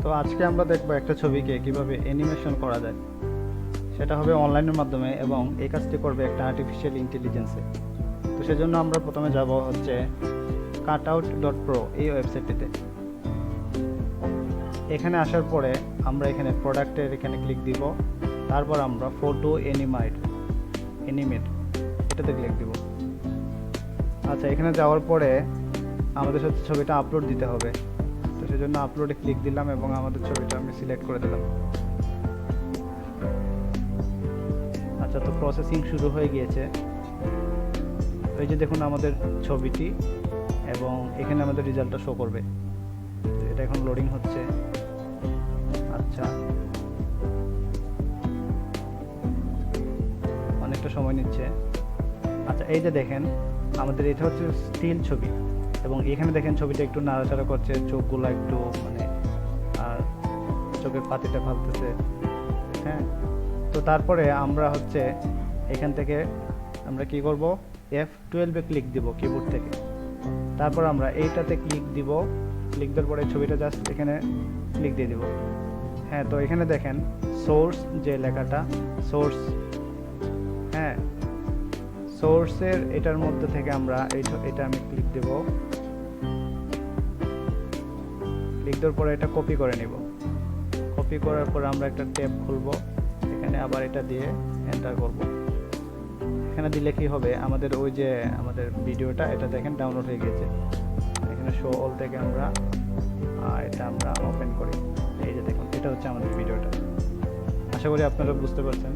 তো আজকে আমরা দেখব একটা ছবিকে কিভাবে অ্যানিমেশন করা যায়। সেটা হবে অনলাইনের মাধ্যমে এবং এই কাজটি করবে একটা আর্টিফিশিয়াল ইন্টেলিজেন্সে। তো সেজন্য আমরা প্রথমে যাব হচ্ছে cutout.pro এই ওয়েবসাইটটিতে। এখানে আসার পরে আমরা এখানে প্রোডাক্টের এখানে ক্লিক দিব, তারপর আমরা ফটো অ্যানিমেট এটাতে ক্লিক দিব। আচ্ছা, এখানে যাওয়ার পরে আমাদের হচ্ছে ছবিটা আপলোড দিতে হবে। তো সেজন্য আপলোডে ক্লিক দিলাম এবং আমাদের ছবিটা আমি সিলেক্ট করে দিলাম। আচ্ছা, তো প্রসেসিং শুরু হয়ে গিয়েছে। এই যে দেখুন আমাদের ছবিটি, এবং এখানে আমাদের রেজাল্টটা শো করবে। এটা এখন লোডিং হচ্ছে। আচ্ছা, অনেকটা সময় নিচ্ছে। আচ্ছা, এই যে দেখেন আমাদের এটা হচ্ছে স্টিল ছবি, এবং এখানে দেখেন ছবিটা একটু নাড়াচাড়া করছে, চোখগুলো একটু মানে আর চোখের পাতিটা ফালতেছে। হ্যাঁ, তো তারপরে আমরা হচ্ছে এখান থেকে আমরা কি করব, F12 এ ক্লিক দিব কিবোর্ড থেকে। তারপর আমরা এইটাতে ক্লিক দিব। ক্লিক দেওয়ার পরে ছবিটা জাস্ট এখানে ক্লিক দিয়ে দিব। হ্যাঁ, তো এখানে দেখেন সোর্স যে লেখাটা, সোর্স, হ্যাঁ সোর্সের এটার মধ্যে থেকে আমরা এটা আমি ক্লিক দেব। ক্লিক দেওয়ার পরে এটা কপি করে নিব। কপি করার পর আমরা একটা ট্যাব খুলব, এখানে আবার এটা দিয়ে এন্টার করব। এখানে দিলে কি হবে, আমাদের ওই যে আমাদের ভিডিওটা এটা দেখেন ডাউনলোড হয়ে গেছে। এখানে শো অল থেকে আমরা এটা আমরা ওপেন করি। এই যে দেখুন, এটা হচ্ছে আমাদের ভিডিওটা। আশা করি আপনারা বুঝতে পারছেন।